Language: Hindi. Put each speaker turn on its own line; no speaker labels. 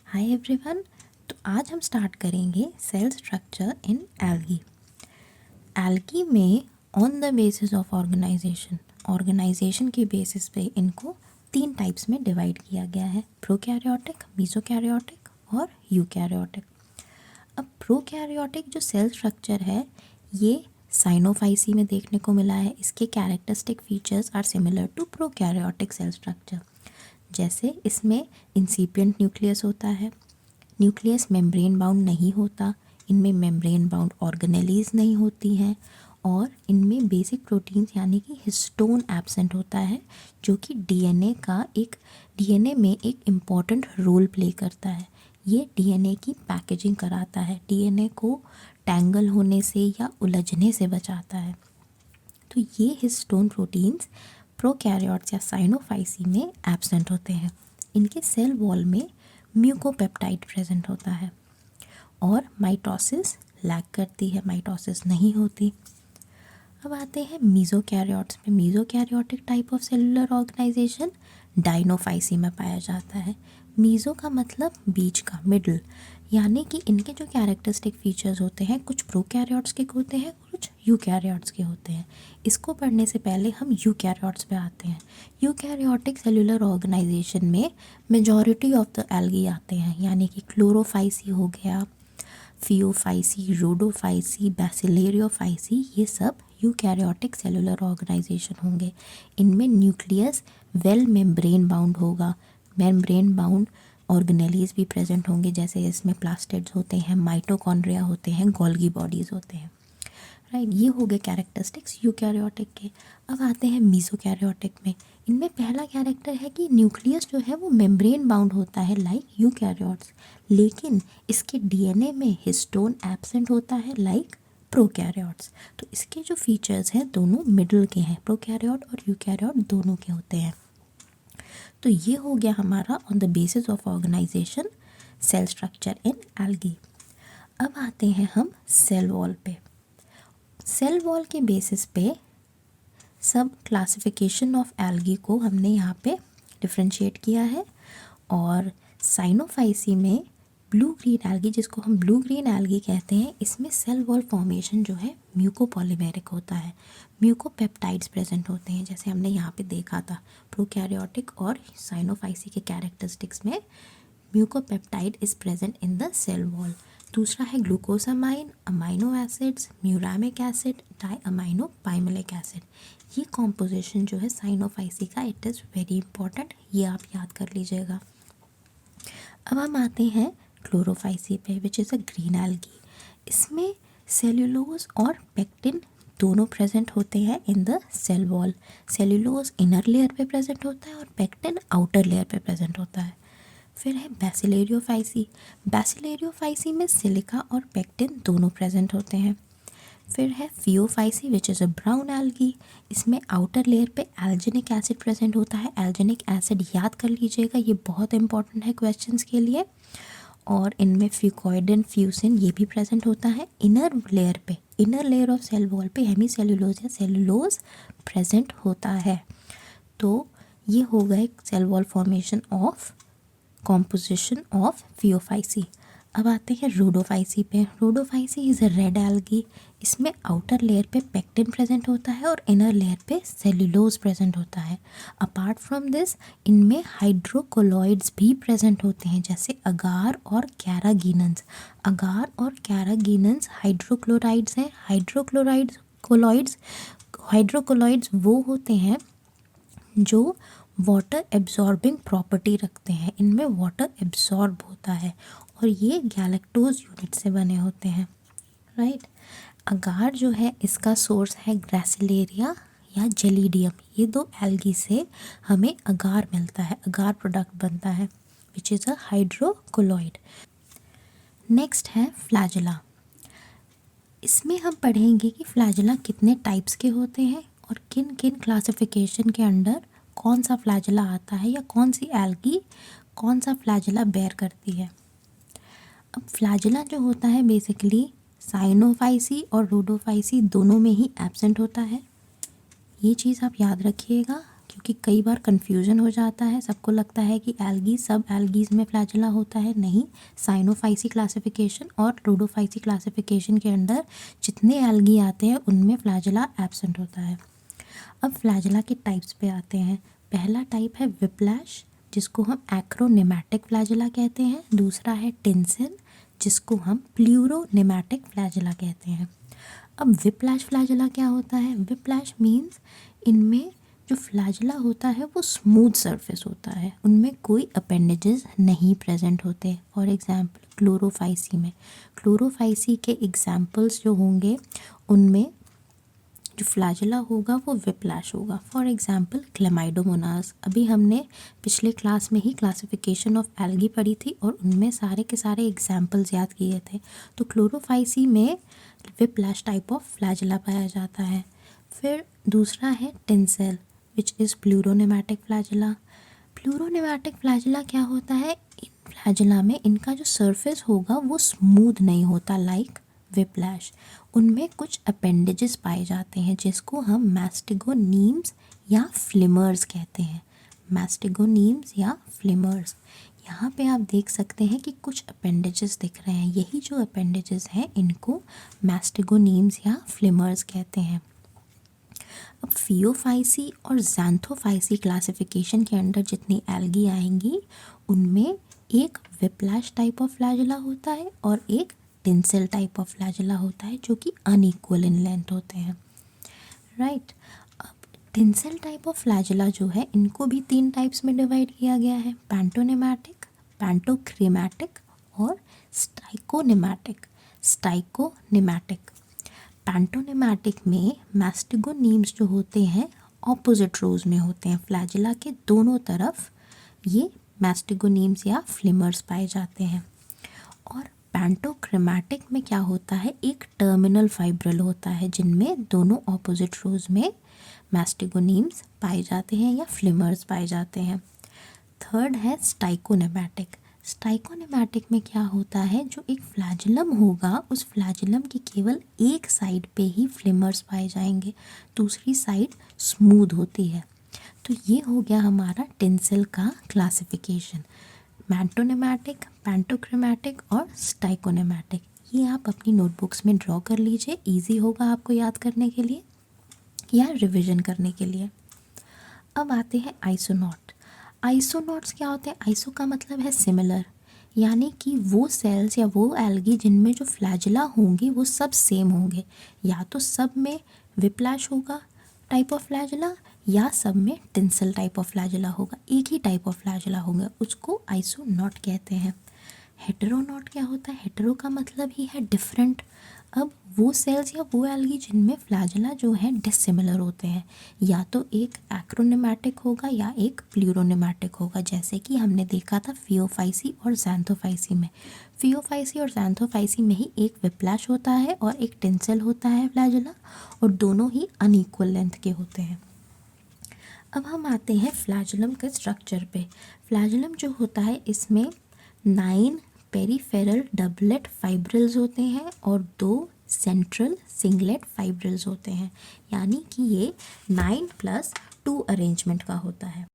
Hi everyone. तो आज हम स्टार्ट करेंगे cell structure in algae. Algae में on the basis of organisation के बेसिस पे इनको 3 टाइप्स में डिवाइड किया गया है, प्रोकैरियोटिक, मेसोकैरियोटिक और यूकैरियोटिक। अब प्रोकैरियोटिक जो सेल स्ट्रक्चर है ये साइनोफाइसी में देखने को मिला है। इसके characteristic features are similar to prokaryotic cell structure. जैसे इसमें इंसिपिएंट न्यूक्लियस होता है, न्यूक्लियस मेम्ब्रेन बाउंड नहीं होता, इनमें मेम्ब्रेन बाउंड ऑर्गेनेलीज नहीं होती हैं और इनमें बेसिक प्रोटीन्स यानी कि हिस्टोन एब्सेंट होता है, जो कि डीएनए में एक इम्पॉर्टेंट रोल प्ले करता है। ये डीएनए की पैकेजिंग कराता है, डीएनए को टैंगल होने से या उलझने से बचाता है। तो ये हिस्टोन प्रोटीन्स प्रोकैरियोट्स या साइनोफाइसी में एब्सेंट होते हैं। इनके सेल वॉल में म्यूकोपेप्टाइड प्रेजेंट होता है और माइटोसिस लैक करती है, माइटोसिस नहीं होती। अब आते हैं मीजोकैरियोट्स में। मीजोकैरियोटिक टाइप ऑफ सेलुलर ऑर्गेनाइजेशन डायनोफाइसी में पाया जाता है। मीजो का मतलब बीच का, मिडल, यानी कि इनके जो कैरेक्टरिस्टिक फीचर्स होते हैं कुछ प्रोकैरियोट्स के होते हैं, कुछ यूकैरियोट्स के होते हैं। इसको पढ़ने से पहले हम यूकैरियोट्स पे आते हैं। यूकैरियोटिक सेलुलर ऑर्गेनाइजेशन में मेजॉरिटी ऑफ द एल्गी आते हैं, यानी कि क्लोरोफाइसी हो गया, फियोफाइसी, रोडोफाइसी, बैसिलेरियोफाइसी, ये सब यूकैरियोटिक सेलुलर ऑर्गेनाइजेशन होंगे। इनमें न्यूक्लियस वेल मेम्ब्रेन बाउंड होगा, मेम्ब्रेन बाउंड ऑर्गेनेलीज भी प्रेजेंट होंगे, जैसे इसमें प्लास्टिड्स होते हैं, माइटोकॉन्ड्रिया होते हैं, गोल्गी बॉडीज़ होते हैं। राइट, ये हो गए कैरेक्टरिस्टिक्स यूकैरियोटिक के। अब आते हैं मीसोकैरियोटिक में। इनमें पहला कैरेक्टर है कि न्यूक्लियस जो है वो मेम्ब्रेन बाउंड होता है लाइक यूकैरियोट्स, लेकिन इसके डीएनए में हिस्टोन एब्सेंट होता है लाइक प्रोकैरियोट्स। तो इसके जो फीचर्स हैं दोनों मिडल के हैं, प्रोकैरियोट और यूकैरियोट दोनों के होते हैं। तो ये हो गया हमारा on the basis of organization cell structure in algae. अब आते हैं हम सेल वॉल पे। सेल वॉल के बेसिस पे सब क्लासिफिकेशन ऑफ एल्गी को हमने यहाँ पे डिफ्रेंशिएट किया है। और साइनोफाइसी में ब्लू ग्रीन एल्गी, जिसको हम ब्लू ग्रीन एल्गी कहते हैं, इसमें सेल वॉल फॉर्मेशन जो है म्यूकोपॉलीमेरिक होता है, म्यूकोपेप्टाइड्स प्रेजेंट होते हैं, जैसे हमने यहाँ पे देखा था प्रोकैरियोटिक और साइनोफाइसी के कैरेक्टरिस्टिक्स में mucopeptide is present in the cell wall. दूसरा है glucosamine, amino acids, muramic acid, diaminopimelic acid. ये कॉम्पोजिशन जो है साइनोफाइसी का, इट इज़ वेरी इंपॉर्टेंट, ये आप याद कर लीजिएगा। अब हम आते हैं क्लोरोफाइसी पे, which is a green algae. इसमें सेल्यूलोज और पेक्टिन दोनों प्रेजेंट होते हैं in the cell wall. Cellulose inner layer पे प्रेजेंट होता है और पेक्टिन आउटर लेयर पे प्रेजेंट होता है। फिर है बैसिलेरियोफाइसी। बैसिलेरियोफाइसी में सिलिका और पेक्टिन दोनों प्रेजेंट होते हैं। फिर है Phaeophyceae which is a brown algae. इसमें आउटर लेयर पे एल्जेनिक एसिड प्रेजेंट होता है। एल्जेनिक एसिड याद कर लीजिएगा, ये बहुत इंपॉर्टेंट है क्वेश्चंस के लिए। और इनमें फ्यूकॉइडिन, फ्यूसिन ये भी प्रेजेंट होता है। इनर लेयर पे, inner layer of cell wall पे हेमी सेल्यूलोज या सेल्यूलोज प्रेजेंट होता है। तो ये हो गए cell wall formation of composition of phaeophyceae. अब आते हैं रोडोफाइसी पे। Rhodophyceae is a red algae. इसमें आउटर लेयर पे पेक्टिन प्रेजेंट होता है और इनर लेयर पे सेल्यूलोज प्रेजेंट होता है। अपार्ट फ्रॉम दिस इनमें हाइड्रोकोलॉइड्स भी प्रेजेंट होते हैं, जैसे अगार और कैरागिनन्स। अगार और कैरागिनन्स हाइड्रोक्लोराइड्स हैं। हाइड्रोकोलॉइड्स वो होते हैं जो वाटर एब्जॉर्बिंग प्रॉपर्टी रखते हैं, इनमें वाटर एब्जॉर्ब होता है और ये गैलेक्टोज यूनिट से बने होते हैं। राइट, अगार जो है इसका सोर्स है ग्रासिलेरिया या जेलीडियम। ये दो एल्गी से हमें अगार मिलता है, अगार प्रोडक्ट बनता है विच इज़ अ हाइड्रोकोलॉइड। नेक्स्ट है फ्लैजेला। इसमें हम पढ़ेंगे कि फ्लैजेला कितने टाइप्स के होते हैं और किन किन क्लासिफिकेशन के अंडर कौन सा फ्लैजेला आता है या कौन सी एल्गी कौन सा फ्लैजेला बेयर करती है। अब फ्लैजेला जो होता है बेसिकली साइनोफाइसी और रोडोफाइसी दोनों में ही एब्सेंट होता है। ये चीज़ आप याद रखिएगा। क्योंकि कई बार कन्फ्यूजन हो जाता है, सबको लगता है कि एल्गी सब एल्गीज में फ्लैजिला होता है। नहीं, साइनोफाइसी क्लासिफिकेशन और रोडोफाइसी क्लासिफिकेशन के अंडर जितने एल्गी आते हैं उनमें फ्लैजिला एब्सेंट होता है। अब फ्लैजिला के टाइप्स पे आते हैं। पहला टाइप है विप्लैश, जिसको हम एक्रोनेमैटिक फ्लैजिला कहते हैं। दूसरा है टिंसिल, जिसको हम प्लूरोनेमैटिक फ्लैजिला कहते हैं। अब विप्लैश फ्लैजिला क्या होता है? विप्लैश मीन्स इनमें जो फ्लैजिला होता है वो स्मूथ सरफेस होता है, उनमें कोई अपेंडेजेस नहीं प्रेजेंट होते। फॉर एग्जांपल क्लोरोफाइसी में, क्लोरोफाइसी के एग्जांपल्स जो होंगे उनमें जो फ्लैजिला होगा वो विप्लैश होगा। फॉर एग्जांपल क्लेमाइडोमोनास, अभी हमने पिछले क्लास में ही क्लासिफिकेशन ऑफ एल्गी पढ़ी थी और उनमें सारे के सारे एग्जांपल्स याद किए थे। तो क्लोरोफाइसी में विप्लैश टाइप ऑफ फ्लैजिला पाया जाता है। फिर दूसरा है टिंसेल विच इज़ प्लूरोनेमैटिक फ्लैजिला। प्लूरोनेमैटिक फ्लैजिला क्या होता है? इन फ्लैजिला में इनका जो सरफेस होगा वो स्मूथ नहीं होता लाइक विप्लैश। उनमें कुछ अपेंडेजेस पाए जाते हैं जिसको हम मैस्टिगोनीम्स या फ्लिमर्स कहते हैं। मैस्टिगोनीम्स या फ्लिमर्स, यहाँ पे आप देख सकते हैं कि कुछ अपेंडेजेस दिख रहे हैं। यही जो अपेंडेजेस हैं इनको मैस्टिगोनीम्स या फ्लिमर्स कहते हैं। अब फियोफाइसी और ज़ैंथोफाइसी क्लासिफिकेशन के अंडर जितनी एल्गी आएंगी उनमें एक विप्लैश टाइप ऑफ फ्लैजिला होता है और एक टिंसेल टाइप ऑफ फ्लैजिला होता है, जो कि अनइक्वल इन लेंथ होते हैं। राइट। अब टिंसेल टाइप ऑफ फ्लैजिला जो है इनको भी 3 टाइप्स में डिवाइड किया गया है, पैंटोनेमैटिक, पैंटोक्रीमैटिक और स्टाइकोनेमैटिक। स्टाइकोनेमैटिक पैंटोनेमैटिक में मैस्टिगोनीम्स जो होते हैं ऑपोजिट रोज में होते हैं, फ्लैजिला के दोनों तरफ ये मैस्टिगोनीम्स या फ्लिमर्स पाए जाते हैं। और पैंटोक्रीमैटिक में क्या होता है? एक टर्मिनल फाइब्रिल होता है जिनमें दोनों ऑपोजिट रोज में मैस्टिगोनीम्स पाए जाते हैं या फ्लिमर्स पाए जाते हैं। थर्ड है स्टाइकोनेमैटिक। स्टाइकोनेमैटिक में क्या होता है? जो एक फ्लैजिलम होगा उस फ्लैजिलम की केवल एक साइड पे ही फ्लिमर्स पाए जाएंगे, दूसरी साइड स्मूथ होती है। तो ये हो गया हमारा टिंसेल का क्लासिफिकेशन, पैंटोनेमैटिक, पैंटोक्रीमैटिक और स्टाइकोनेमैटिक। ये आप अपनी नोटबुक्स में ड्रॉ कर लीजिए, इजी होगा आपको याद करने के लिए या रिवीजन करने के लिए। अब आते हैं आइसोनॉट। आइसोनॉट्स क्या होते हैं? आइसो का मतलब है सिमिलर, यानी कि वो सेल्स या वो एल्गी जिनमें जो फ्लैजिला होंगी वो सब सेम होंगे। या तो सब में विप्लैश होगा टाइप ऑफ फ्लैजिला या सब में टिंसल टाइप ऑफ फ्लैजिला होगा, एक ही टाइप ऑफ फ्लैजिला होंगे, उसको आइसोनॉट कहते हैं। हेटेरोनॉट क्या होता है? हेटेरो का मतलब ही है डिफरेंट। अब वो सेल्स या वो एल्गी जिनमें फ्लैजिला जो है डिसिमिलर होते हैं, या तो एक एक्रोनेमैटिक होगा या एक प्लूरोनेमैटिक होगा, जैसे कि हमने देखा था फियोफाइसी और ज़ैंथोफाइसी में। फियोफाइसी और ज़ैंथोफाइसी में ही एक विप्लैश होता है और एक टिंसल होता है फ्लैजिला, और दोनों ही अनइक्वल लेंथ के होते हैं। अब हम आते हैं फ्लैजिलम के स्ट्रक्चर पे। फ्लैजिलम जो होता है इसमें 9 पेरीफेरल डबलेट फाइब्रिल्स होते हैं और 2 सेंट्रल सिंगलेट फाइब्रिल्स होते हैं, यानी कि ये 9+2 अरेंजमेंट का होता है।